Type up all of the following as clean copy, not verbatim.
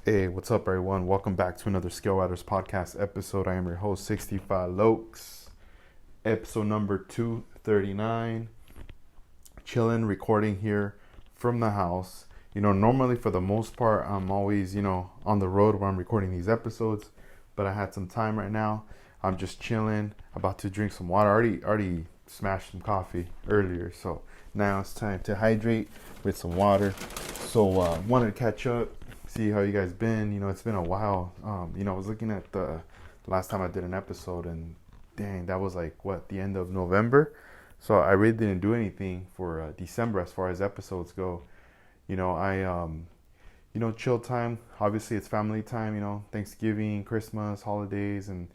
Hey, what's up, everyone? Welcome back to another ScaleRiders podcast episode. I am your host, 65 Lokes, episode number 239. Chilling, recording here from the house. Normally for the most part, I'm always, on the road where I'm recording these episodes, but I had some time right now. I'm just chilling, about to drink some water. Already smashed some coffee earlier, so now it's time to hydrate with some water. So, wanted to catch up, see how you guys been. It's been a while. I was looking at the last time I did an episode, and dang, that was like the end of November. So I really didn't do anything for December as far as episodes go. Chill time. Obviously, it's family time. Thanksgiving, Christmas, holidays, and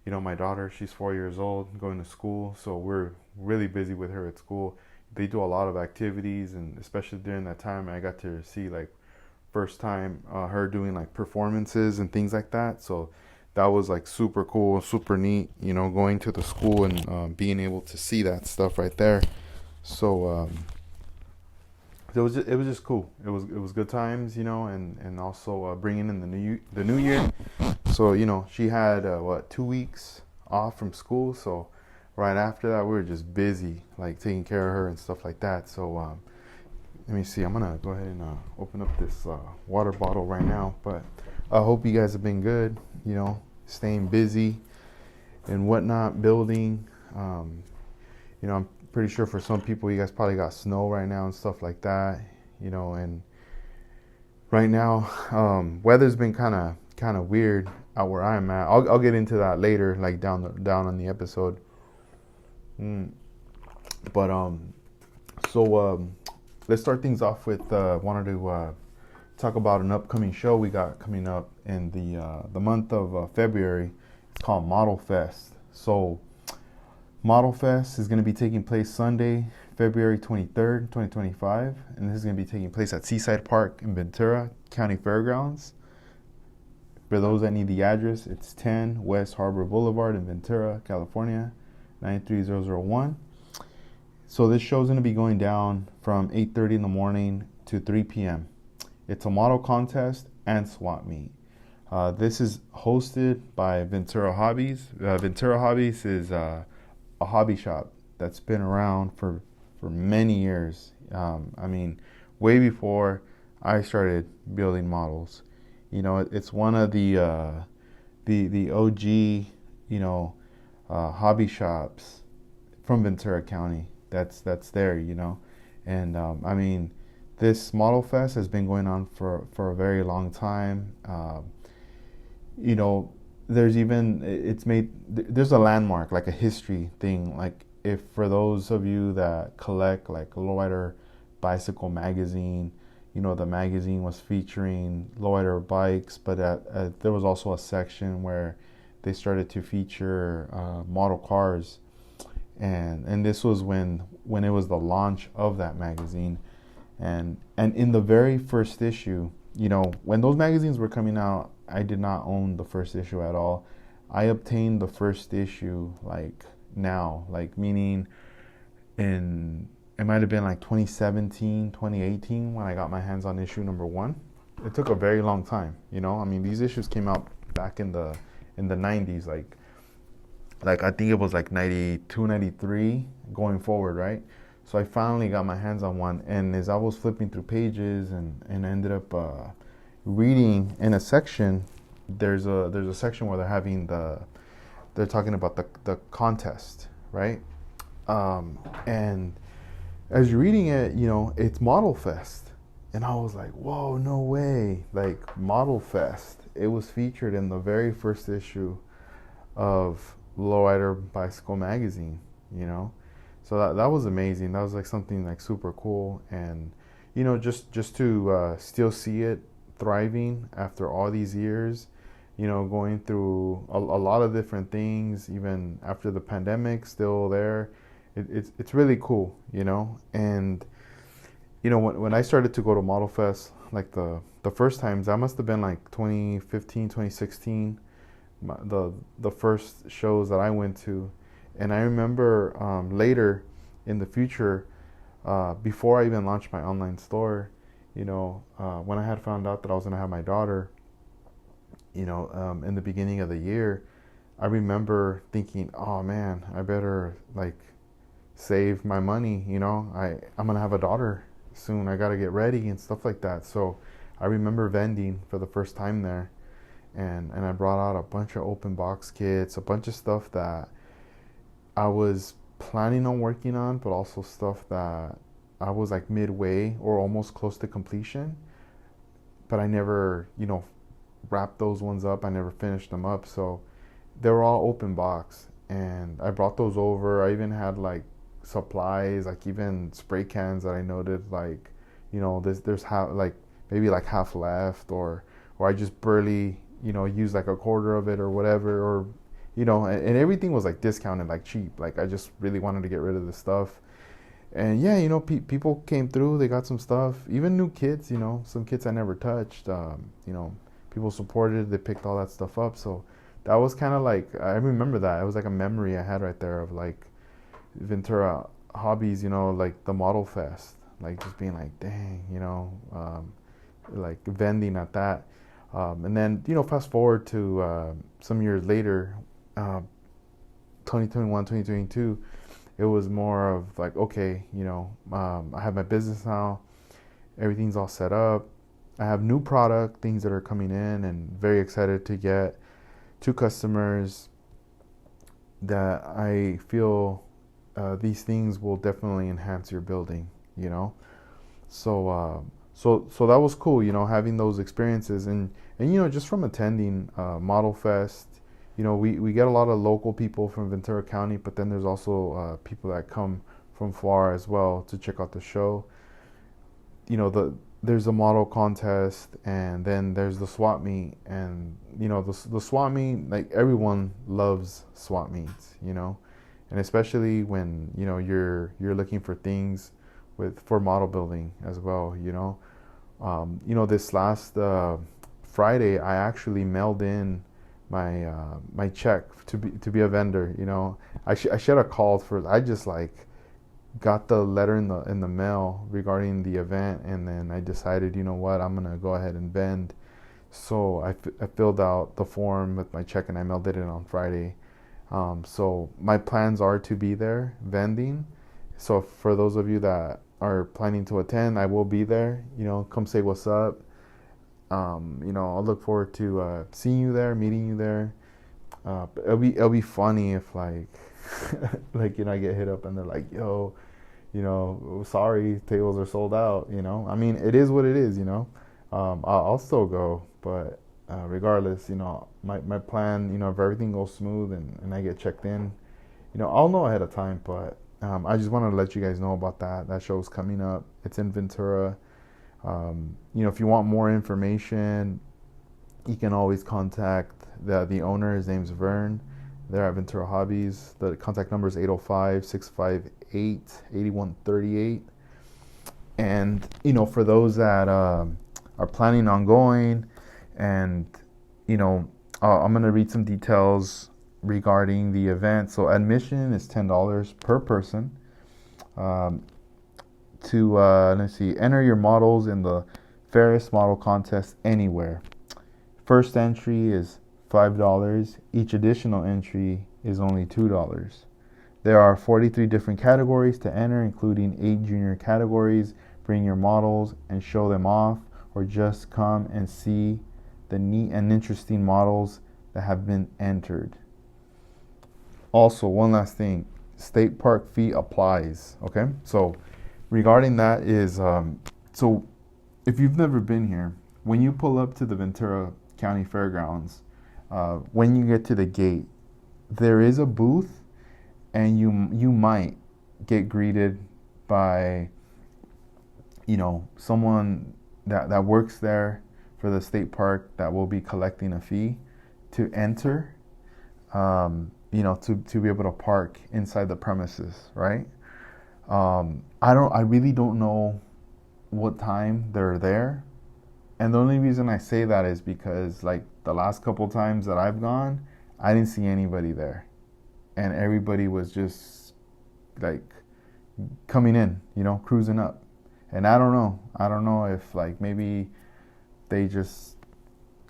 my daughter, she's 4 years old, going to school. So we're really busy with her at school. They do a lot of activities, and especially during that time, I got to see first time her doing performances and things like that. So that was super cool, super neat, going to the school and being able to see that stuff right there. So it was just cool. It was good times, and also bringing in the new year. So she had 2 weeks off from school. So right after that, we were just busy taking care of her and stuff like that. So let me see. I'm gonna go ahead and open up this water bottle right now. But I hope you guys have been good. Staying busy and whatnot, building. I'm pretty sure for some people, you guys probably got snow right now and stuff like that. And right now, weather's been kind of weird out where I'm at. I'll get into that later, down on the episode. But let's start things off with wanted to talk about an upcoming show we got coming up in the month of February. It's called Model Fest. So Model Fest is going to be taking place Sunday, February 23rd, 2025, and this is going to be taking place at Seaside Park in Ventura County Fairgrounds. For those that need the address, it's 10 West Harbor Boulevard in Ventura, California, 93001. So this show is going to be going down from 8:30 in the morning to 3 p.m. It's a model contest and swap meet. This is hosted by Ventura Hobbies. Ventura Hobbies is a hobby shop that's been around for many years. Way before I started building models. It's one of the OG, hobby shops from Ventura County that's there, and this Model Fest has been going on for a very long time. There's a landmark, a history thing, if for those of you that collect lowrider bicycle magazine, the magazine was featuring lowrider bikes, but there was also a section where they started to feature model cars, and this was when it was the launch of that magazine, and in the very first issue, when those magazines were coming out, I did not own the first issue at all. I obtained the first issue meaning it might have been 2017, 2018 when I got my hands on issue number 1. It took a very long time, these issues came out back in the 90s, I think it was 92, 93 going forward, right? So I finally got my hands on one, and as I was flipping through pages and ended up reading in a section, there's a section where they're talking about the contest, right? And as you're reading it, it's Model Fest, and I was like, whoa, no way! Model Fest. It was featured in the very first issue of Lowrider Bicycle magazine, So that was amazing. That was something super cool, and just to still see it thriving after all these years, going through a lot of different things, even after the pandemic, still there. It's really cool, and when I started to go to Model Fest, the first times, that must have been 2015, 2016, the first shows that I went to. And I remember later in the future, before I even launched my online store, when I had found out that I was going to have my daughter, in the beginning of the year, I remember thinking, oh man, I better like save my money. I'm gonna have a daughter soon. I gotta get ready and stuff like that. So I remember vending for the first time there, and I brought out a bunch of open box kits, a bunch of stuff that I was planning on working on, but also stuff that I was like midway or almost close to completion, but I never, wrapped those ones up. I never finished them up. So they were all open box, and I brought those over. I even had like supplies, like even spray cans that I noted, like, there's half, like maybe like half left, or I just barely, use like a quarter of it or whatever, or and everything was like discounted, like cheap. Like I just really wanted to get rid of the stuff. And yeah, people came through. They got some stuff, even new kits. Some kits I never touched. People supported. They picked all that stuff up. So that was kind of like, I remember that. It was like a memory I had right there of like Ventura Hobbies. Like the Model Fest. Like just being like, dang, like vending at that. And then fast forward to some years later, 2021, 2022. It was more of like, okay, I have my business now. Everything's all set up. I have new product, things that are coming in, and very excited to get to customers that I feel these things will definitely enhance your building, So that was cool, having those experiences, and just from attending Model Fest. We get a lot of local people from Ventura County, but then there's also people that come from far as well to check out the show. There's a model contest, and then there's the swap meet, and the swap meet, like everyone loves swap meets, and especially when you're looking for things for model building as well. This last Friday, I actually mailed in my check to be a vendor. I should have called first. I just like got the letter in the mail regarding the event, and then I decided, what, I'm gonna go ahead and vend. So I filled out the form with my check, and I mailed it in on Friday. So my plans are to be there vending. So for those of you that are planning to attend, I will be there. Come say what's up. I'll look forward to seeing you there, meeting you there. It'll be funny if like like I get hit up and they're like, yo, sorry, tables are sold out. I mean, it is what it is. I'll still go, but regardless, my plan, if everything goes smooth and I get checked in, I'll know ahead of time. But I just wanted to let you guys know about that show's coming up. It's in Ventura. If you want more information, you can always contact the owner. His name's Vern. They're at Ventura Hobbies. The contact number is 805-658-8138. And, for those that are planning on going, and, I'm going to read some details regarding the event. So admission is $10 per person. To enter your models in the Ferris Model Contest anywhere. First entry is $5. Each additional entry is only $2. There are 43 different categories to enter, including 8 junior categories. Bring your models and show them off, or just come and see the neat and interesting models that have been entered. Also, one last thing, state park fee applies. Okay, so regarding that is, so if you've never been here, when you pull up to the Ventura County Fairgrounds, when you get to the gate, there is a booth, and you might get greeted by, someone that works there for the state park that will be collecting a fee to enter, to be able to park inside the premises, right? I really don't know what time they're there. And the only reason I say that is because like the last couple times that I've gone, I didn't see anybody there. And everybody was just like coming in, cruising up. And I don't know if like maybe they just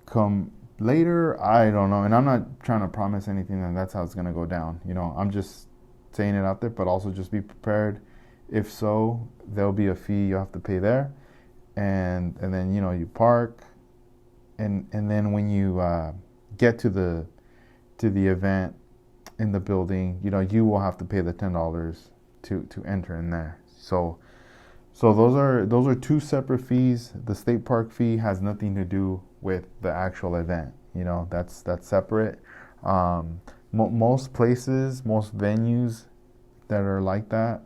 come, Later, I don't know, and I'm not trying to promise anything that that's how it's gonna go down. I'm just saying it out there, but also just be prepared. If so, there'll be a fee you have to pay there, and then you park, and then when you get to the event in the building, you will have to pay the $10 to enter in there. So those are two separate fees. The state park fee has nothing to do with the actual event. That's separate. Most places, most venues that are like that,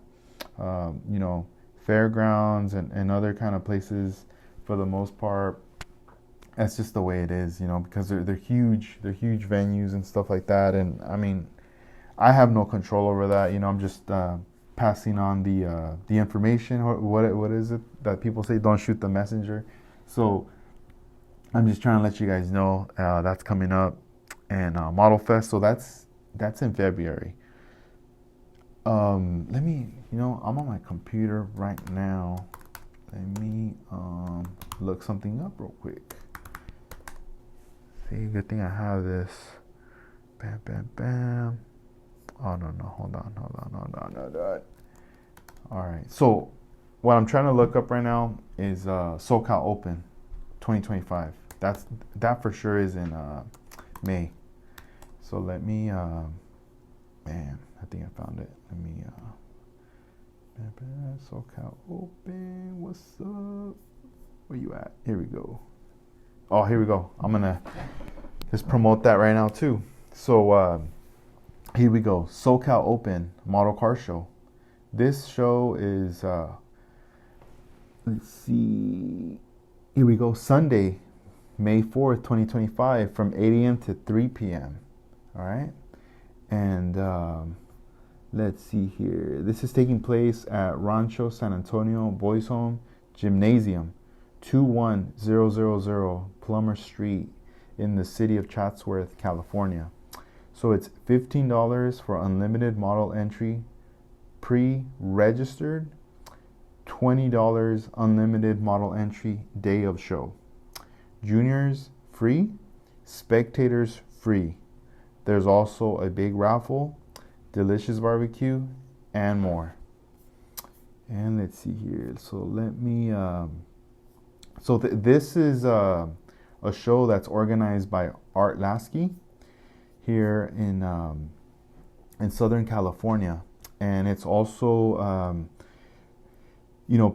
fairgrounds and other kind of places, for the most part, that's just the way it is. Because they're huge venues and stuff like that. And I mean, I have no control over that. I'm just passing on the information. What is it that people say? Don't shoot the messenger. So I'm just trying to let you guys know that's coming up, and Model Fest. So that's in February. Let me, I'm on my computer right now. Let me look something up real quick. See, good thing I have this. Bam, bam, bam. Oh, no, hold on. All right, so what I'm trying to look up right now is SoCal Open 2025. That for sure is in May. So let me, man, I think I found it. Let me, SoCal Open, what's up? Where you at? Here we go. Oh, here we go. I'm gonna just promote that right now too. So here we go. SoCal Open Model Car Show. This show is, let's see. Here we go. Sunday, May 4th, 2025, from 8 a.m. to 3 p.m. All right. And let's see here. This is taking place at Rancho San Antonio Boys Home Gymnasium, 21000 Plummer Street in the city of Chatsworth, California. So it's $15 for unlimited model entry, pre-registered, $20 unlimited model entry day of show. Juniors free, spectators free. There's also a big raffle, delicious barbecue, and more. And let's see here. So let me. This is a show that's organized by Art Lasky here in Southern California, and it's also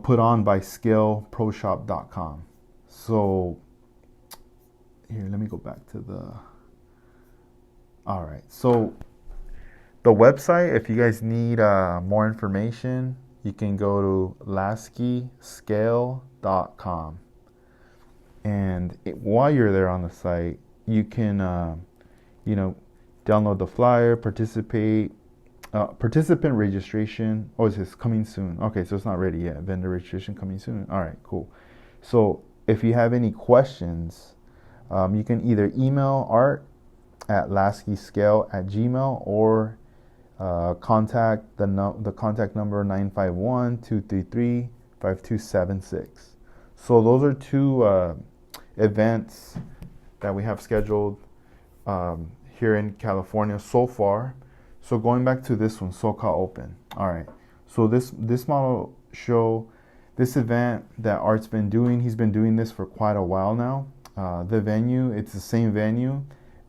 put on by ScaleProShop.com. So here, let me go back to the. All right, so the website, if you guys need more information, you can go to laskyscale.com. And while you're there on the site, you can, download the flyer, participate. Participant registration. Oh, it says coming soon. Okay, so it's not ready yet. Vendor registration coming soon. All right, cool. So if you have any questions, you can either email Art at laskyscale@gmail.com or contact the contact number 951-233-5276. So those are two events that we have scheduled here in California so far. So going back to this one, SoCal Open. All right. So this model show, this event that Art's been doing, he's been doing this for quite a while now. The venue, it's the same venue.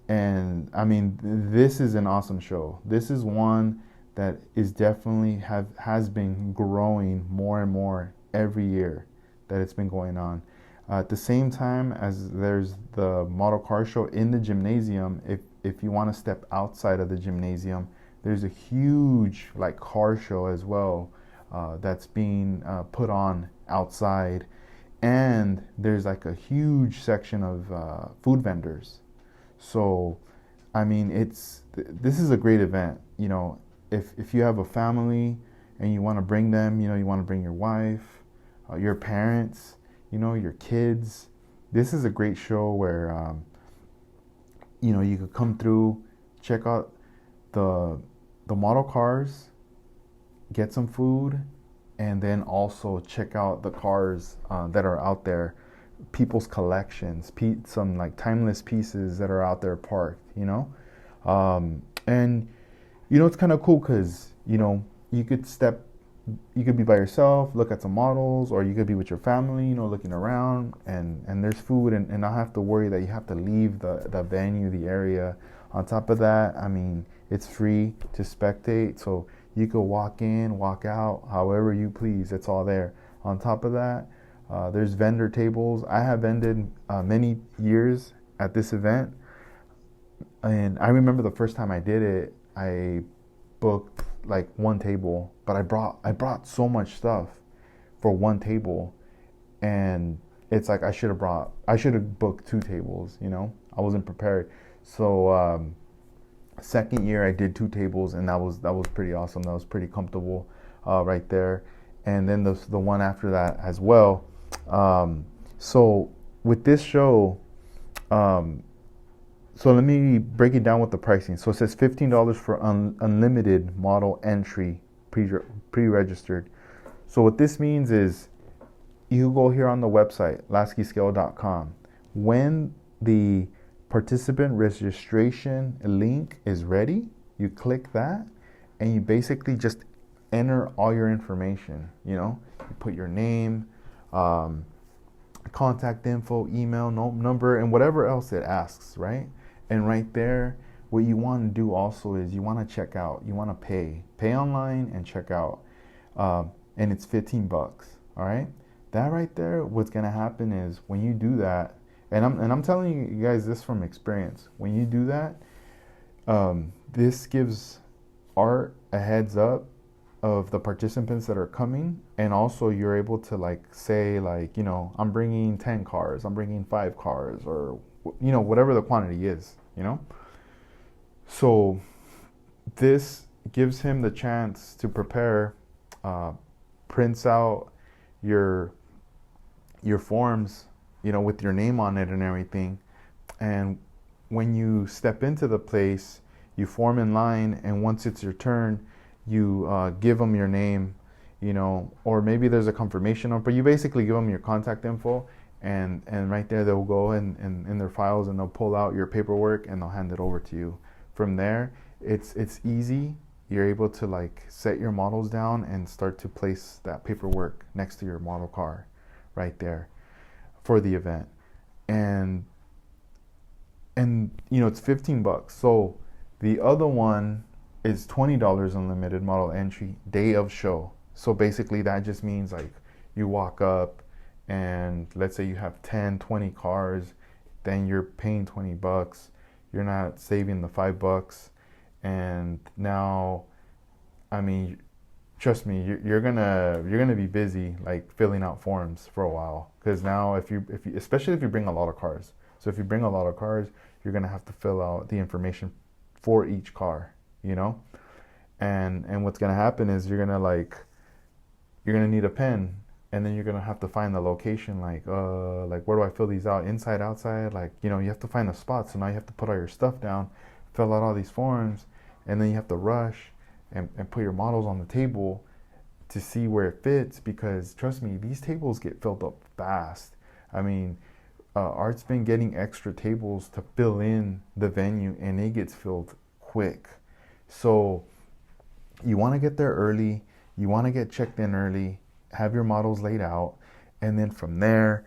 And I mean, this is an awesome show. This is one that is definitely has been growing more and more every year that it's been going on. At the same time as there's the model car show in the gymnasium, if you want to step outside of the gymnasium, there's a huge car show as well that's being put on outside, and there's a huge section of food vendors. So, I mean, this is a great event. If you have a family and you want to bring them, you want to bring your wife, your parents, your kids. This is a great show where you could come through, check out the model cars, get some food, and then also check out the cars that are out there people's collections, some like timeless pieces that are out there parked, and it's kind of cool because you could you could be by yourself, look at some models, or you could be with your family, looking around, and there's food, and not have to worry that you have to leave the venue, the area. On top of that, I mean, it's free to spectate, so you could walk in, walk out, however you please. It's all there. On top of that, there's vendor tables. I have vended many years at this event, and I remember the first time I did it, I booked like one table, but I brought so much stuff for one table, and it's like I should have booked two tables. I wasn't prepared. So second year I did two tables, and that was pretty awesome. That was pretty comfortable right there. And then the one after that as well. So with this show, so let me break it down with the pricing. So it says $15 for unlimited model entry, pre-registered. So what this means is you go here on the website, laskeyscale.com. When the participant registration link is ready, you click that, and you basically just enter all your information. You put your name, contact info, email, number, and whatever else it asks, right? And right there, what you want to do also is you want to check out. You want to pay online and check out, and it's $15. All right, that right there. What's gonna happen is when you do that, and I'm telling you guys this from experience. When you do that, this gives Art a heads up of the participants that are coming, and also you're able to say I'm bringing 10 cars, I'm bringing 5 cars, or whatever the quantity is. So this gives him the chance to prepare, prints out your forms, with your name on it and everything. And when you step into the place, you form in line, and once it's your turn, you give them your name, or maybe there's a confirmation number. You basically give them your contact info, and right there they'll go in their files, and they'll pull out your paperwork, and they'll hand it over to you. From there, it's easy. You're able to set your models down and start to place that paperwork next to your model car right there for the event. And it's $15. So the other one is $20 unlimited model entry day of show. So basically that just means you walk up, and let's say you have 10, 20 cars, then you're paying $20. You're not saving the $5. And now, I mean, trust me, you're gonna be busy filling out forms for a while, because now if you especially if you bring a lot of cars. So if you bring a lot of cars, you're gonna have to fill out the information for each car, and what's gonna happen is you're gonna need a pen, and then you're gonna have to find the location, where do I fill these out, inside, outside, you have to find the spot. So now you have to put all your stuff down, fill out all these forms, and then you have to rush and put your models on the table to see where it fits, because trust me, these tables get filled up fast. I mean, Art's been getting extra tables to fill in the venue, and it gets filled quick. So you want to get there early, you want to get checked in early, have your models laid out, and then from there,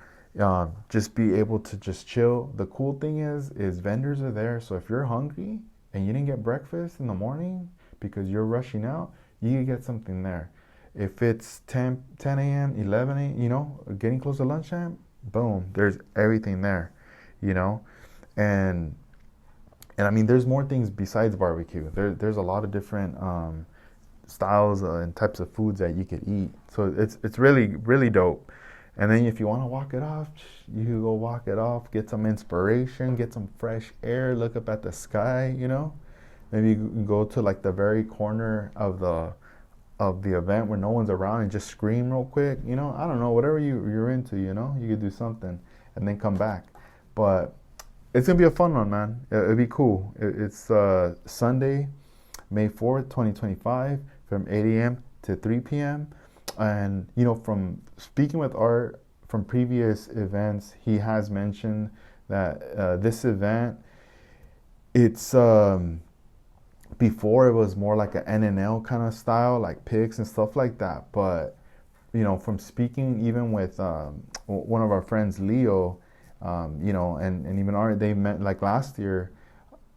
just be able to just chill. The cool thing is vendors are there, so if you're hungry and you didn't get breakfast in the morning because you're rushing out, you can get something there. If it's 10 a.m., 11 a.m., getting close to lunchtime, boom, there's everything there, and I mean, there's more things besides barbecue. There's a lot of different styles and types of foods that you could eat. So it's really, really dope. And then if you want to walk it off, you can go walk it off, get some inspiration, get some fresh air, look up at the sky, Maybe you can go to the very corner of the event where no one's around and just scream real quick, I don't know, whatever you're into, you could do something and then come back. But it's going to be a fun one, man. It'll be cool. It's Sunday, May 4th, 2025, from 8 a.m. to 3 p.m. And, from speaking with Art from previous events, he has mentioned that this event, it's before it was more like an NNL kind of style, like picks and stuff like that. But from speaking even with one of our friends, Leo, and even they met like last year.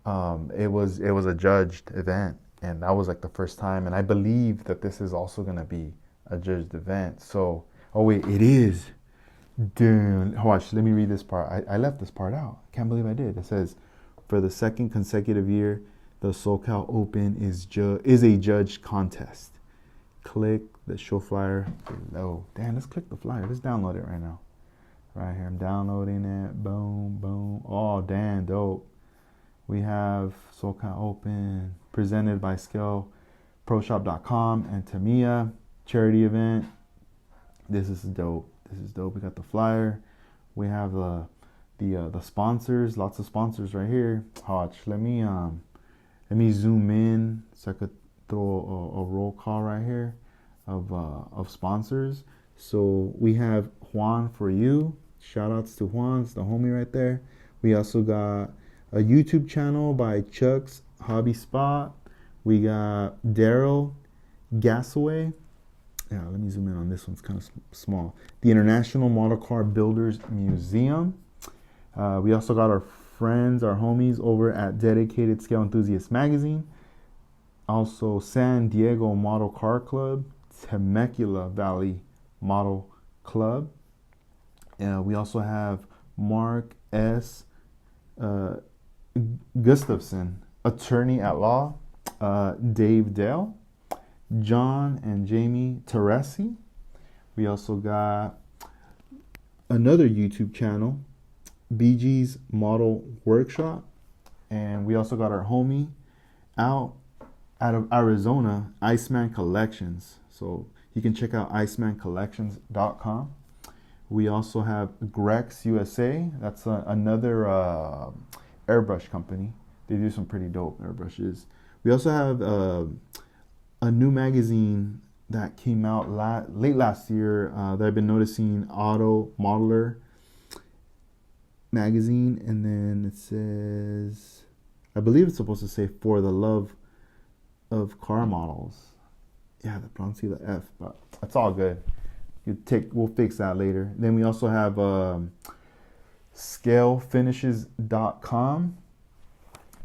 It was a judged event, and that was like the first time. And I believe that this is also gonna be a judged event. So, oh wait, it is. Dude, watch. Let me read this part. I left this part out. Can't believe I did. It says, for the second consecutive year, the SoCal Open is a judged contest. Click the show flyer below. Damn, let's click the flyer. Let's download it right now. Right here, I'm downloading it. Boom, boom. Oh, damn, dope. We have SoCal Open presented by ScaleProShop.com and Tamiya charity event. This is dope. This is dope. We got the flyer. We have the sponsors. Lots of sponsors right here. Watch. Let me zoom in so I could throw a roll call right here of sponsors. So we have Juan for you. Shout outs to Juan. It's the homie right there. We also got a YouTube channel by Chuck's Hobby Spot. We got Daryl Gasaway. Yeah, let me zoom in on this one. It's kind of small. The International Model Car Builders Museum. We also got our friends, our homies over at Dedicated Scale Enthusiast Magazine. Also, San Diego Model Car Club. Temecula Valley Model Club. We also have Mark S. Gustafson, attorney at law. Dave Dale. John and Jamie Teresi. We also got another YouTube channel, BG's Model Workshop. And we also got our homie out of Arizona, Iceman Collections. So you can check out icemancollections.com. We also have Grex USA. That's another airbrush company. They do some pretty dope airbrushes. We also have a new magazine that came out late last year that I've been noticing, Auto Modeler magazine. And then it says, I believe it's supposed to say For the Love of Car Models. Yeah, they don't see the F, but that's all good. We'll fix that later. Then we also have scalefinishes.com.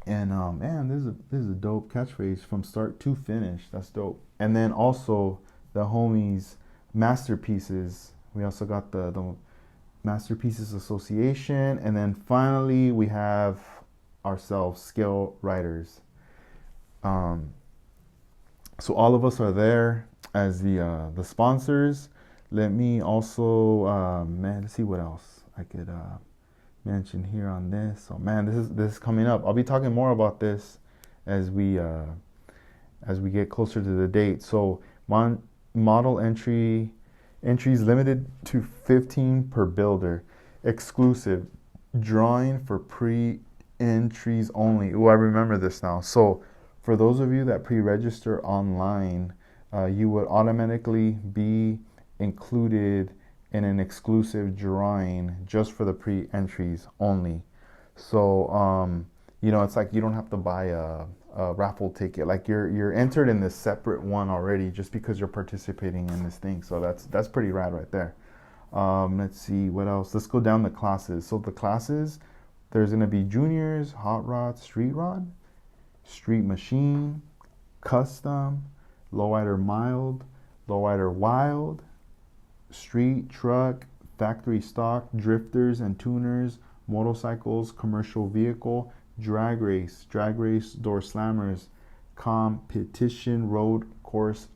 And man, this is a dope catchphrase, from start to finish. That's dope. And then also the homies Masterpieces. We also got the Masterpieces Association. And then finally we have ourselves, ScaleRiders. So all of us are there as the sponsors. Let me also let's see what else I could mention here on this. So man, this is coming up. I'll be talking more about this as we get closer to the date. So model entries limited to 15 per builder, exclusive drawing for pre-entries only. Oh, I remember this now. So for those of you that pre-register online, you would automatically be included in an exclusive drawing just for the pre-entries only. So it's like you don't have to buy a raffle ticket. Like you're entered in this separate one already just because you're participating in this thing. So that's pretty rad right there. Let's see what else. Let's go down the classes. So the classes, there's gonna be juniors, hot rod, street machine, custom, lowrider mild, lowrider wild, street, truck, factory stock, drifters and tuners, motorcycles, commercial vehicle, drag race, door slammers, competition, road course,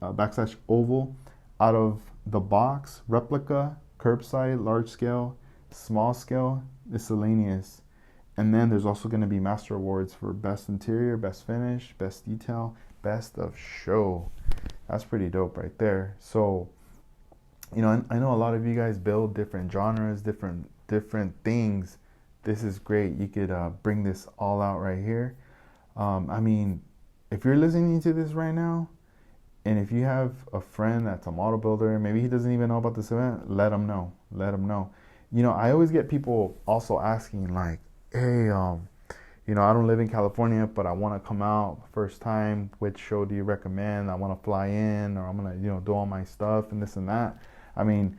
/ oval, out of the box, replica, curbside, large scale, small scale, miscellaneous. And then there's also going to be master awards for best interior, best finish, best detail, best of show. That's pretty dope right there. So I know a lot of you guys build different genres, different things. This is great. You could bring this all out right here. I mean, if you're listening to this right now And if you have a friend that's a model builder, maybe he doesn't even know about this event, let him know. Let him know. I always get people also asking like, hey, I don't live in California, but I want to come out first time. Which show do you recommend? I want to fly in, or I'm gonna, do all my stuff and this and that. I mean,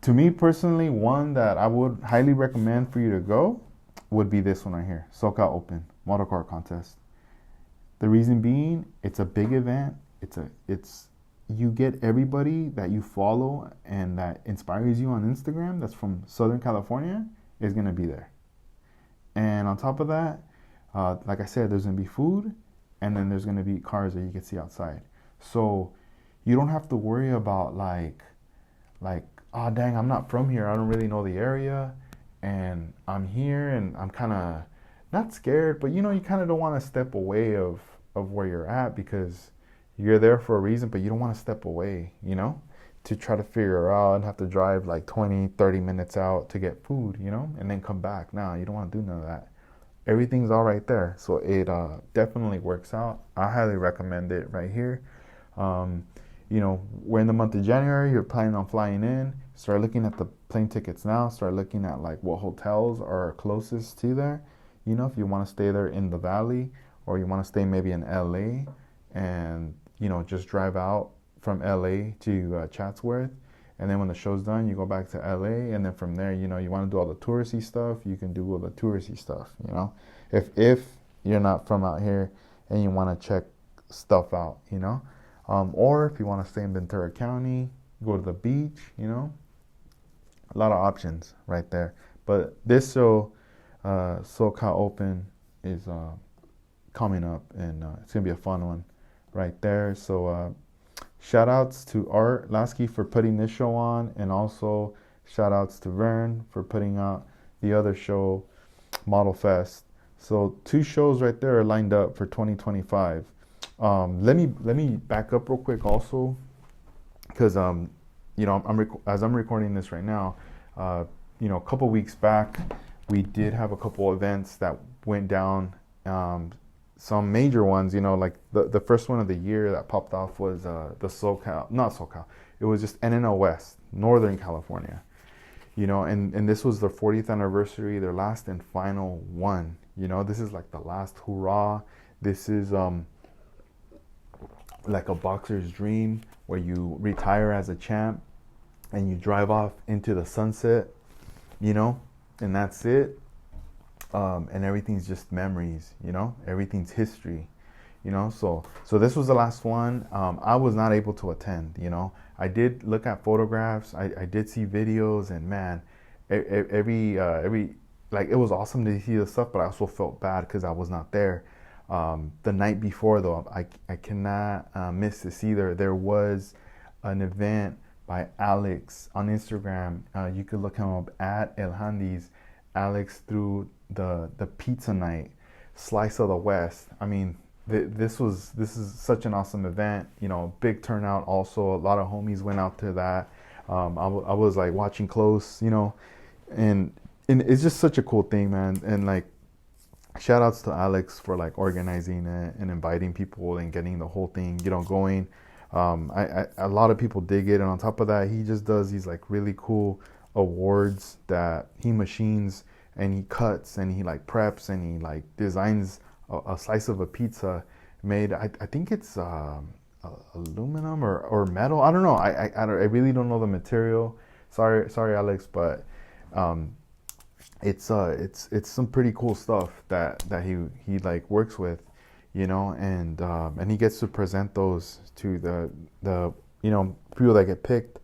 to me personally, one that I would highly recommend for you to go would be this one right here, SoCal Open Model Car Contest. The reason being, it's a big event. It's you get everybody that you follow and that inspires you on Instagram that's from Southern California is gonna be there. And on top of that, like I said, there's gonna be food, and then there's gonna be cars that you can see outside. So you don't have to worry about like, oh dang, I'm not from here. I don't really know the area, and I'm here, and I'm kind of not scared, but you kind of don't want to step away of where you're at, because you're there for a reason, but you don't want to step away, to try to figure out and have to drive like 20, 30 minutes out to get food, and then come back. Nah, you don't want to do none of that. Everything's all right there. So it definitely works out. I highly recommend it right here. We're in the month of January. You're planning on flying in. Start looking at the plane tickets now. Start looking at like what hotels are closest to there. If you want to stay there in the valley, or you want to stay maybe in LA, and just drive out from LA to Chatsworth, and then when the show's done, you go back to LA, and then from there, you want to do all the touristy stuff, you can do all the touristy stuff. If you're not from out here and you want to check stuff out, or if you want to stay in Ventura County, go to the beach, a lot of options right there. But this show, SoCal Open, is coming up, and it's gonna be a fun one right there. So shout outs to Art Lasky for putting this show on, and also shout outs to Vern for putting out the other show, Model Fest. So 2 shows right there are lined up for 2025. Let me back up real quick also, because as I'm recording this right now, a couple weeks back we did have a couple events that went down. Some major ones, like the first one of the year that popped off was the not SoCal, it was just NNO West, Northern California, and this was their 40th anniversary, their last and final one. This is like the last hurrah. This is like a boxer's dream, where you retire as a champ and you drive off into the sunset, and that's it. And everything's just memories, everything's history, so this was the last one. I was not able to attend, I did look at photographs, I did see videos, and man, every like, it was awesome to see the stuff, but I also felt bad because I was not there. The night before, though, I cannot miss this either. There was an event by Alex on Instagram. You could look him up at El Handis. Alex threw the pizza night, Slice of the West. I mean, this is such an awesome event. Big turnout. Also, a lot of homies went out to that. I was like watching close, and it's just such a cool thing, man. And like, shout outs to Alex for like organizing it and inviting people and getting the whole thing, going. A lot of people dig it, and on top of that, he just does these like really cool awards that he machines, and he cuts, and he like preps, and he like designs a slice of a pizza made. I think it's aluminum or metal. I don't know. I really don't know the material. Sorry, Alex, but it's some pretty cool stuff that he like works with, and he gets to present those to the people that get picked,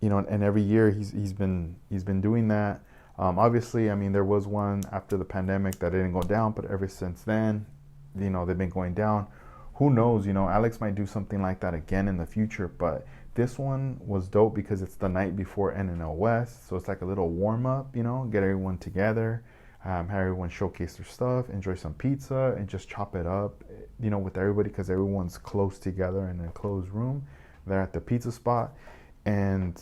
and every year he's been doing that. Obviously, I mean, there was one after the pandemic that didn't go down, but ever since then, they've been going down. Who knows, Alex might do something like that again in the future, but this one was dope because it's the night before NNL West, so it's like a little warm up, get everyone together, have everyone showcase their stuff, enjoy some pizza, and just chop it up, with everybody, because everyone's close together in a closed room. They're at the pizza spot, and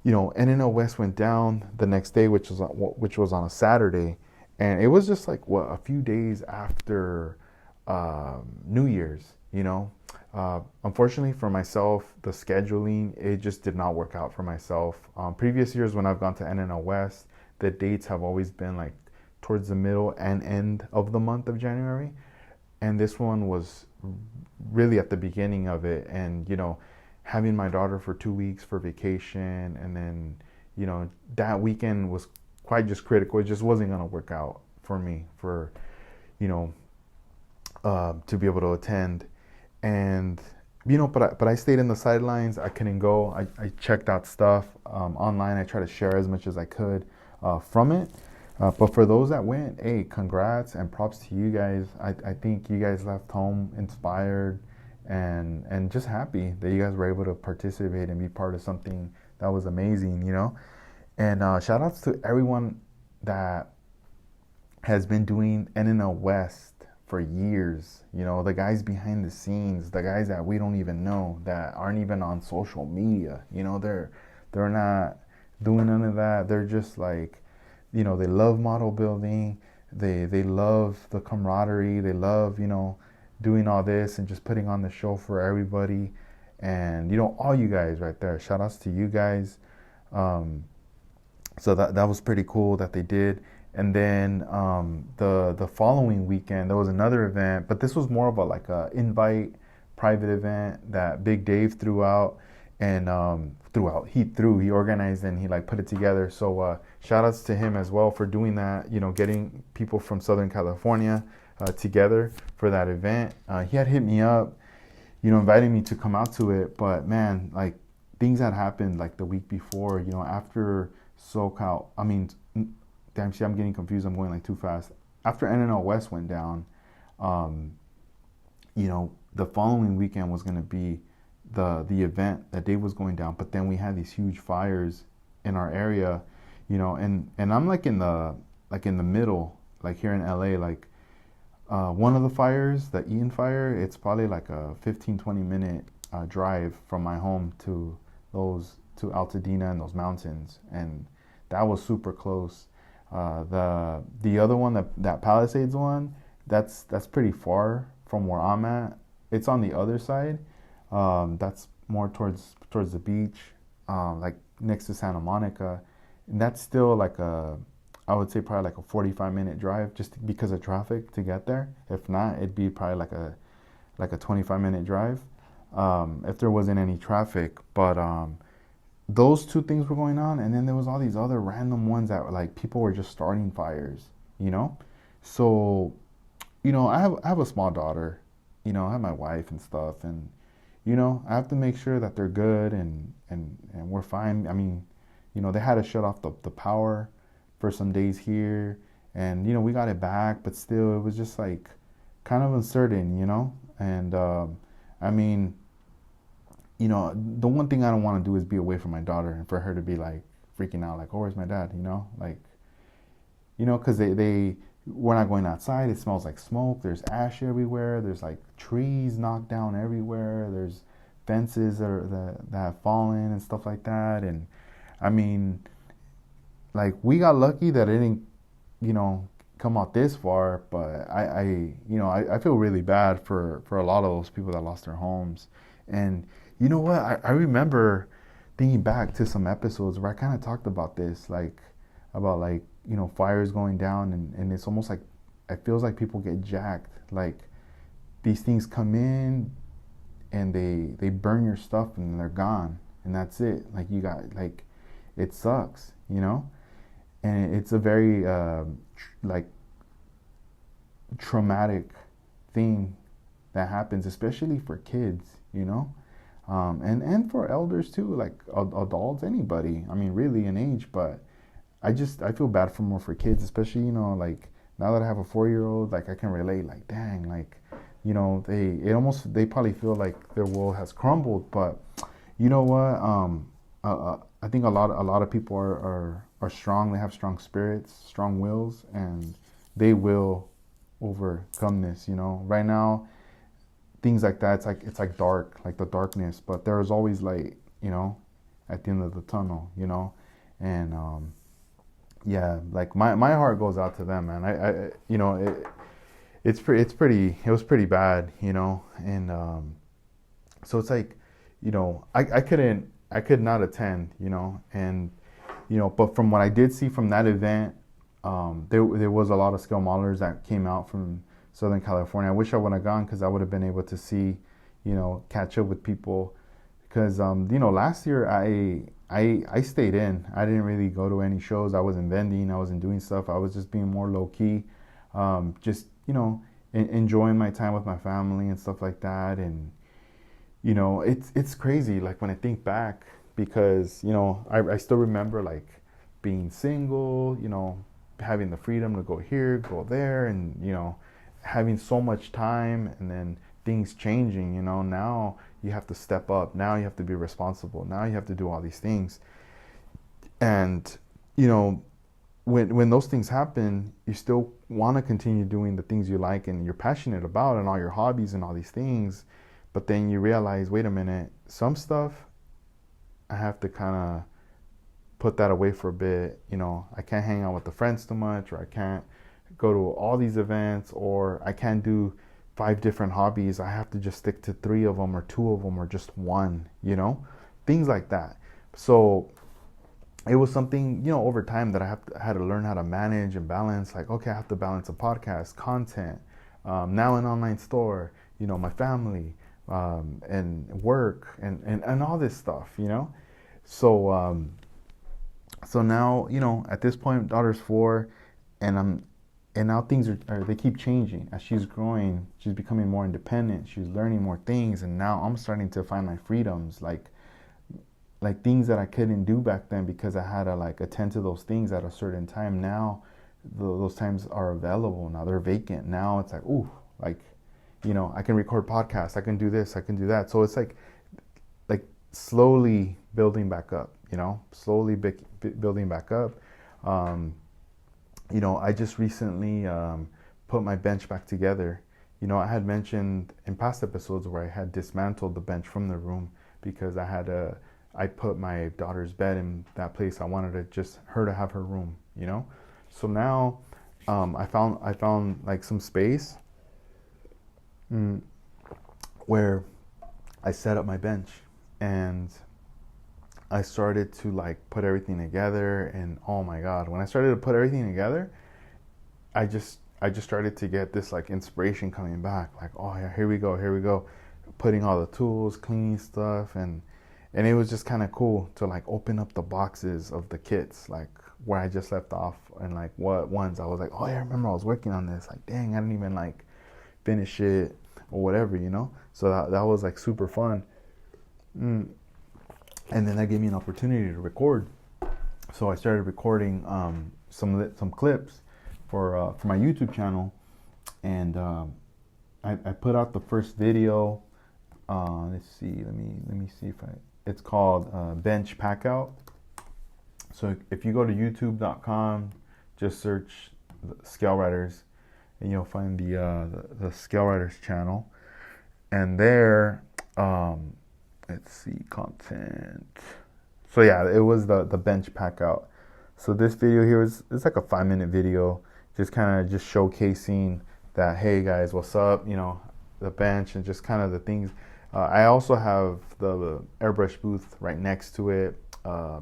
NNL West went down the next day, which was on a Saturday, and it was just like a few days after New Year's. Unfortunately for myself, the scheduling, it just did not work out for myself. Previous years when I've gone to NNL West, the dates have always been like towards the middle and end of the month of January. And this one was really at the beginning of it. And, having my daughter for 2 weeks for vacation, and then, that weekend was quite just critical. It just wasn't going to work out for me you know, to be able to attend. And but I stayed in the sidelines. I couldn't go. I checked out stuff online. I tried to share as much as I could from it. But for those that went, hey, congrats and props to you guys. I think you guys left home inspired and just happy that you guys were able to participate and be part of something that was amazing, And shout outs to everyone that has been doing NNL West for years. The guys behind the scenes, the guys that we don't even know, that aren't even on social media. They're not doing none of that. They're just like, they love model building. They love the camaraderie. They love, doing all this and just putting on the show for everybody. And all you guys right there. Shout outs to you guys. So that was pretty cool that they did. And then the following weekend there was another event, but this was more of a invite private event that Big Dave threw out, and he organized and he put it together. So shout outs to him as well for doing that. Getting people from Southern California together for that event. He had hit me up, inviting me to come out to it, but man, things had happened the week before. After SoCal, damn, see, I'm getting confused. I'm going too fast. After NNL West went down, the following weekend was going to be the event that Dave was going down. But then we had these huge fires in our area, and I'm in the middle, here in LA. One of the fires, the Ian fire, it's probably a 15-20 minute drive from my home to Altadena and those mountains, and that was super close. The other one, that Palisades one, that's pretty far from where I'm at. It's on the other side. That's more towards the beach, next to Santa Monica, and that's still I would say probably a 45-minute drive just because of traffic to get there. If not, it'd be probably a 25-minute drive if there wasn't any traffic. But those two things were going on, and then there was all these other random ones that people were just starting fires, So, I have a small daughter, I have my wife and stuff, and I have to make sure that they're good and we're fine. They had to shut off the power for some days here, and we got it back, but still it was just kind of uncertain, and the one thing I don't want to do is be away from my daughter and for her to be freaking out, oh, where's my dad? Because we're not going outside. It smells like smoke. There's ash everywhere. There's trees knocked down everywhere. There's fences that have fallen and stuff like that. And we got lucky that it didn't, come out this far. But I feel really bad for a lot of those people that lost their homes. And you know what? I remember thinking back to some episodes where I kind of talked about this, about fires going down, and it's almost it feels like people get jacked. These things come in and they burn your stuff and they're gone, and that's it. You got it sucks, and it's a very traumatic thing that happens, especially for kids, and for elders too, adults, anybody. Really in age, but I feel bad for kids, especially now that I have a 4-year-old, I can relate. Dang, they probably feel their world has crumbled. But you know what? I think a lot of people are strong. They have strong spirits, strong wills, and they will overcome this. Right now, things like that, it's dark, the darkness, but there is always light, at the end of the tunnel, and yeah, my heart goes out to them, man. It was pretty bad, and So it's like, I could not attend, and but from what I did see from that event, there was a lot of scale modelers that came out from Southern California. I wish I would have gone because I would have been able to see, catch up with people. Because last year I stayed in. I didn't really go to any shows. I wasn't vending. I wasn't doing stuff. I was just being more low key, just enjoying my time with my family and stuff like that. And it's crazy. Like when I think back, because I still remember like being single, having the freedom to go here, go there, and having so much time, and then things changing. Now you have to step up. Now you have to be responsible. Now you have to do all these things. And when those things happen, you still want to continue doing the things you like and you're passionate about and all your hobbies and all these things. But then you realize, wait a minute, some stuff I have to kind of put that away for a bit. I can't hang out with the friends too much, or I can't go to all these events, or I can't do 5 different hobbies. I have to just stick to 3 of them or 2 of them or just one, things like that. So it was something, over time that I had to learn how to manage and balance. Like, okay, I have to balance a podcast, content, now an online store, my family, and work and all this stuff, So, so now, at this point, daughter's 4, and now things they keep changing. As she's growing, she's becoming more independent. She's learning more things, and now I'm starting to find my freedoms, like things that I couldn't do back then because I had to like attend to those things at a certain time. Now, those times are available. Now they're vacant. Now it's like, ooh, like, I can record podcasts. I can do this. I can do that. So it's like slowly building back up. Slowly building back up. I just recently put my bench back together. I had mentioned in past episodes where I had dismantled the bench from the room because I put my daughter's bed in that place. I wanted her to have her room, So now I found like some space where I set up my bench, and I started to like put everything together. And oh my God, when I started to put everything together, I just started to get this like inspiration coming back. Like, oh yeah, here we go. Putting all the tools, cleaning stuff, and it was just kind of cool to like open up the boxes of the kits, like where I just left off, and like what ones I was like, oh yeah, I remember I was working on this. Like, dang, I didn't even like finish it or whatever, So that was like super fun. And then that gave me an opportunity to record. So I started recording some clips for my YouTube channel, and I put out the first video. Let's see. Let me see if it's called Bench Packout. So if you go to youtube.com, just search ScaleRiders, and you'll find the ScaleRiders channel. And there, let's see, content. So yeah, it was the bench Packout. So this video here it's like a 5-minute video, just kind of just showcasing that, hey guys, what's up? The bench and just kind of the things. I also have the airbrush booth right next to it. I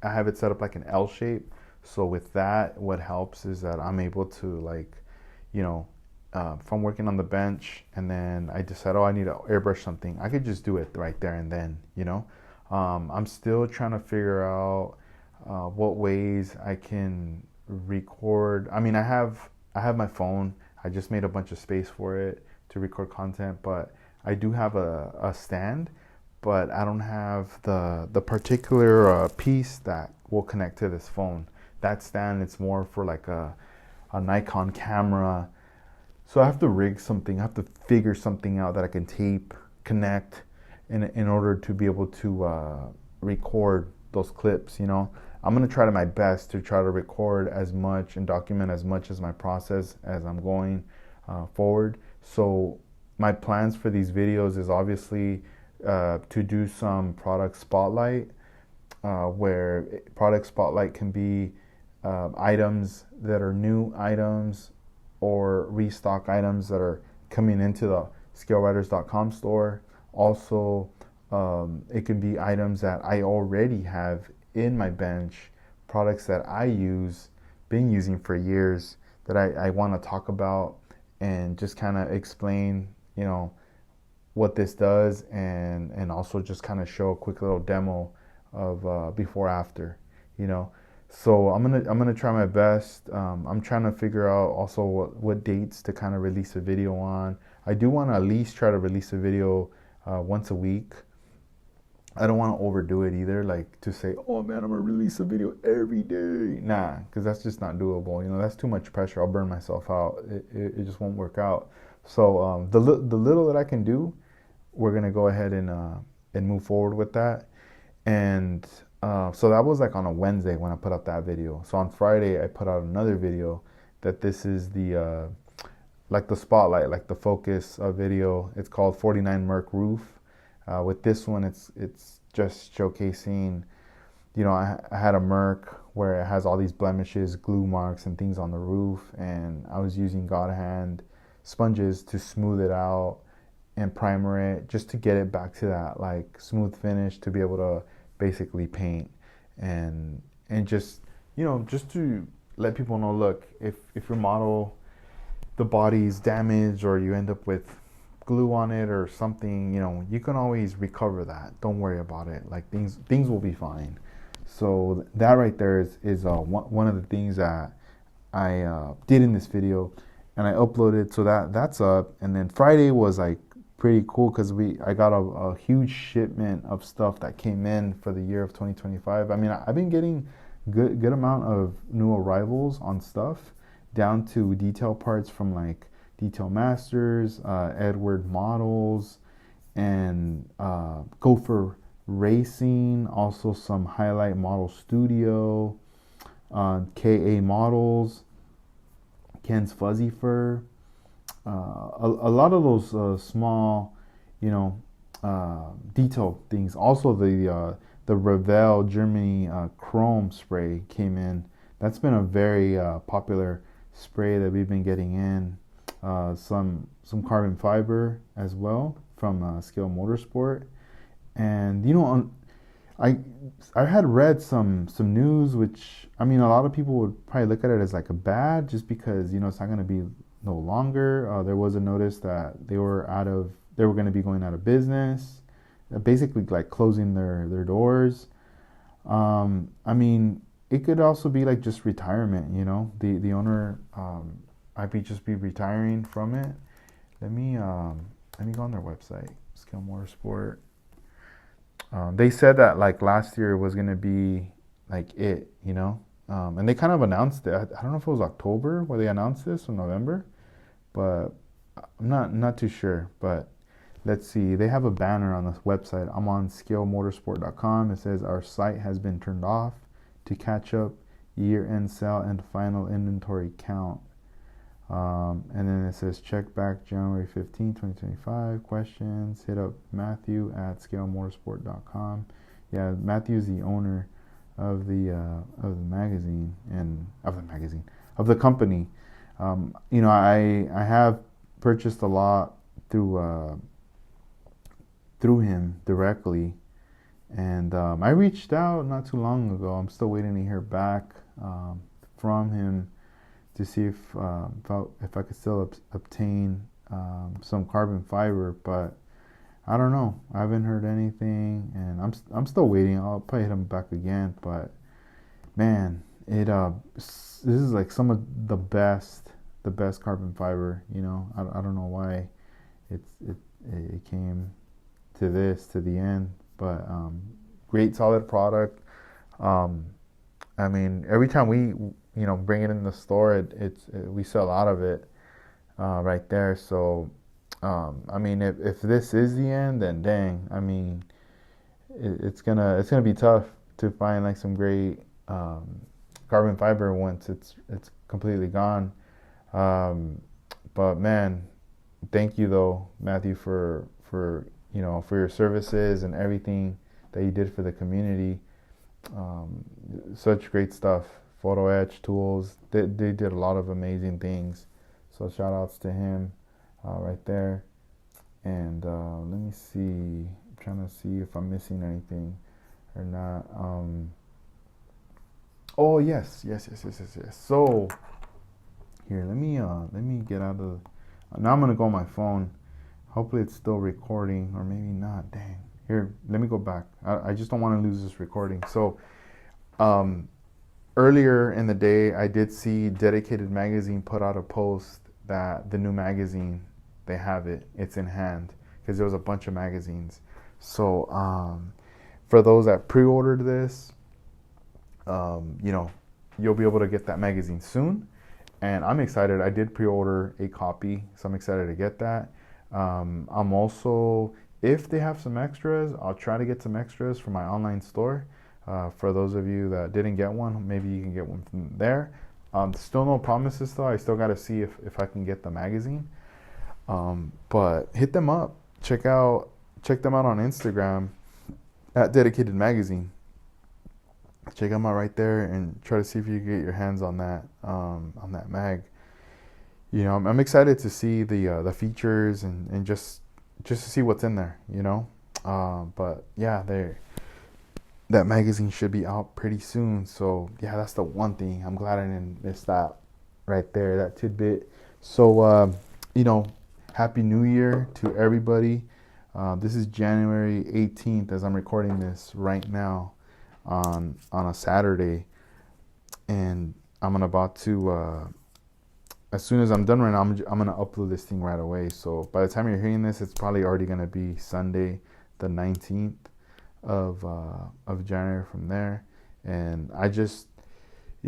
have it set up like an L shape. So with that, what helps is that I'm able to like, if I'm working on the bench and then I decide, I need to airbrush something, I could just do it right there and then, I'm still trying to figure out what ways I can record. I mean, I have my phone. I just made a bunch of space for it to record content, but I do have a stand, but I don't have the particular piece that will connect to this phone. That stand, it's more for like a Nikon camera. So I have to rig something. I have to figure something out that I can tape, connect, in order to be able to record those clips. I'm gonna try my best to try to record as much and document as much as my process as I'm going forward. So my plans for these videos is obviously to do some product spotlight, where product spotlight can be items that are new items or restock items that are coming into the ScaleRiders.com store, Also, it can be items that I already have in my bench, products that I use, been using for years, that I want to talk about and just kind of explain, what this does, and also just kind of show a quick little demo of before after, you know. So I'm gonna try my best. I'm trying to figure out also what dates to kind of release a video on. I do want to at least try to release a video once a week. I don't want to overdo it either, like to say, oh man, I'm gonna release a video every day. Nah, because that's just not doable. That's too much pressure. I'll burn myself out. It just won't work out. So the little that I can do, we're gonna go ahead and move forward with that. And so that was like on a Wednesday when I put out that video. So on Friday I put out another video that this is the like the spotlight, like the focus video. It's called 49 Merc Roof. With this one, it's just showcasing, I had a Merc where it has all these blemishes, glue marks, and things on the roof, and I was using God Hand sponges to smooth it out and primer it, just to get it back to that like smooth finish, to be able to basically paint and just just to let people know, look, if your model, the body's damaged, or you end up with glue on it or something, you can always recover that. Don't worry about it. Like things will be fine. So that right there is one of the things that I did in this video, and I uploaded. So that's up. And then Friday was like pretty cool because I got a huge shipment of stuff that came in for the year of 2025. I mean, I've been getting good amount of new arrivals on stuff, down to detail parts from like Detail Masters, Edward Models, and Gopher Racing. Also some Highlight Model Studio, KA Models, Ken's Fuzzy Fur. A lot of those small, detail things. Also the Revell Germany Chrome spray came in. That's been a very popular spray that we've been getting in. Some carbon fiber as well from Scale Motorsport. And I had read some news, which, I mean, a lot of people would probably look at it as like a bad, just because it's not going to be no longer. There was a notice that they were going to be going out of business, basically like closing their doors. I mean, it could also be like just retirement. The owner might be retiring from it. Let me go on their website, Scale Motorsport. They said that like last year was gonna be like it, and they kind of announced it. I don't know if it was October where they announced this, or November, but I'm not too sure. But let's see, they have a banner on this website. I'm on scalemotorsport.com. It says our site has been turned off to catch up year-end sale and final inventory count. And then it says check back January 15, 2025. Questions, hit up Matthew at scalemotorsport.com. Yeah, Matthew's the owner of the magazine, and of the company. I have purchased a lot through him directly, and I reached out not too long ago. I'm still waiting to hear back from him to see if I could still obtain some carbon fiber, but I don't know. I haven't heard anything, and I'm still waiting. I'll probably hit him back again, but man, this is like some of the best carbon fiber. I don't know why it came to the end, but great solid product. I mean, every time we bring it in the store, we sell out of it right there. So I mean, if this is the end, then dang, I mean, it's gonna be tough to find like some great carbon fiber once it's completely gone. But man, thank you though, Matthew, for your services and everything that you did for the community. Such great stuff. Photo etch tools. They did a lot of amazing things. So shout outs to him right there. And let me see. I'm trying to see if I'm missing anything or not. Oh yes. So here, let me get out of. Now I'm gonna go on my phone. Hopefully it's still recording, or maybe not. Dang. Here, let me go back. I just don't want to lose this recording. So, um, earlier in the day, I did see Dedicated Magazine put out a post that the new magazine, they have it. It's in hand because there was a bunch of magazines. So, for those that pre-ordered this, you'll be able to get that magazine soon. And I'm excited. I did pre-order a copy, so I'm excited to get that. I'm also, if they have some extras, I'll try to get some extras for my online store. For those of you that didn't get one, maybe you can get one from there. Still no promises though. I still got to see if I can get the magazine. But hit them up. Check them out on Instagram at Dedicated Magazine. Check them out right there and try to see if you can get your hands on that mag. I'm excited to see the features and just to see what's in there. But yeah, that magazine should be out pretty soon. So yeah, that's the one thing. I'm glad I didn't miss that right there, that tidbit. So Happy New Year to everybody. This is January 18th as I'm recording this right now on a Saturday, and I'm about to as soon as I'm done right now, I'm gonna upload this thing right away. So by the time you're hearing this, it's probably already gonna be Sunday, the 19th of January from there. And I just,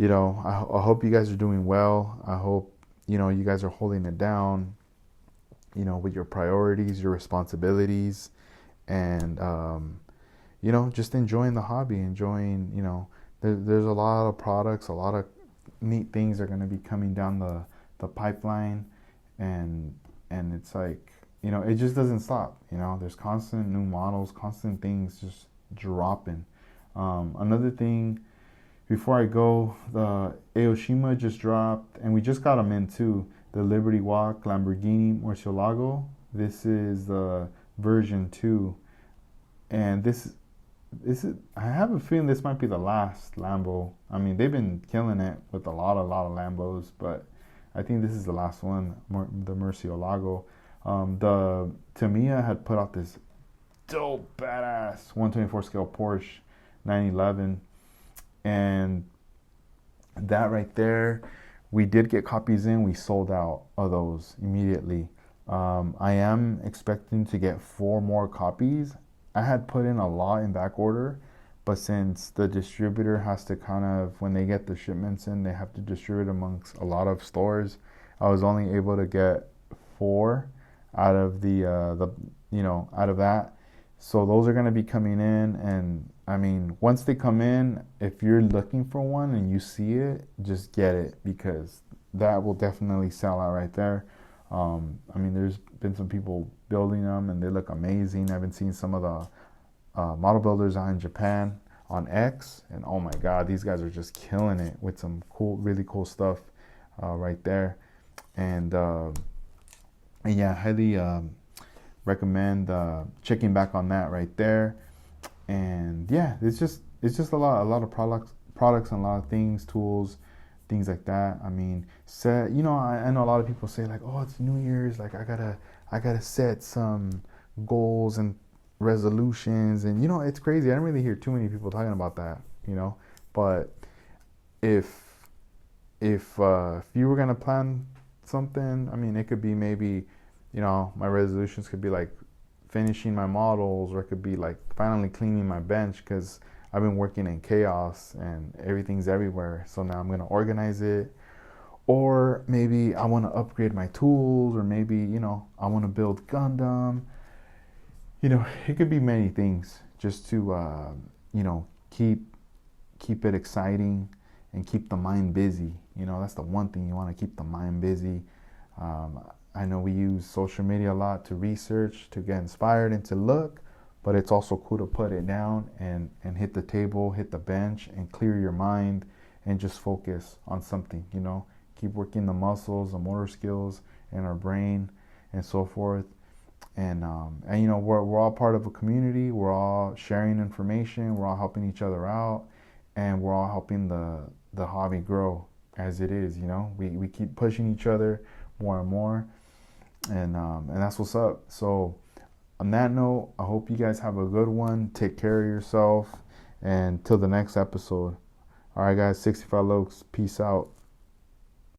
I hope you guys are doing well. I hope you guys are holding it down, with your priorities, your responsibilities, and just enjoying the hobby, enjoying, there's a lot of products, a lot of neat things are going to be coming down the pipeline, and it's like, it just doesn't stop. There's constant new models, constant things just dropping. Another thing before I go, the Aoshima just dropped, and we just got them in too, the Liberty Walk Lamborghini Murcielago. This is the version 2, and this is, I have a feeling this might be the last Lambo. I mean, they've been killing it with a lot of Lambos, but I think this is the last one, the Murcielago. The Tamiya had put out this dope, badass 124 scale Porsche 911, and that right there, we did get copies in. We sold out of those immediately. I am expecting to get 4 more copies. I had put in a lot in back order, but since the distributor has to kind of, when they get the shipments in, they have to distribute amongst a lot of stores, I was only able to get 4 out of out of that. So those are going to be coming in, and I mean, once they come in, if you're looking for one and you see it, just get it, because that will definitely sell out right there. I mean, there's been some people building them and they look amazing. I've been seeing some of the model builders out in Japan on X, and oh my God, these guys are just killing it with some really cool stuff right there. And yeah, highly recommend checking back on that right there. And yeah, it's just a lot of products and a lot of things, tools, things like that. I mean, I know a lot of people say like, oh, it's New Year's, like I gotta set some goals and resolutions, and it's crazy. I don't really hear too many people talking about that, but if you were gonna plan something, I mean, it could be maybe, my resolutions could be like finishing my models, or it could be like finally cleaning my bench, because I've been working in chaos and everything's everywhere. So now I'm going to organize it. Or maybe I want to upgrade my tools, or maybe, I want to build Gundam. It could be many things, just to, keep it exciting and keep the mind busy. That's the one thing, you want to keep the mind busy. I know we use social media a lot to research, to get inspired and to look, but it's also cool to put it down and hit the table, hit the bench, and clear your mind and just focus on something, Keep working the muscles, the motor skills in our brain and so forth. And you know, we're all part of a community. We're all sharing information. We're all helping each other out, and we're all helping the hobby grow as it is. You know, we keep pushing each other more and more, and that's what's up. So on that note, I hope you guys have a good one. Take care of yourself, and till the next episode. All right, guys, 65 Lokes. Peace out.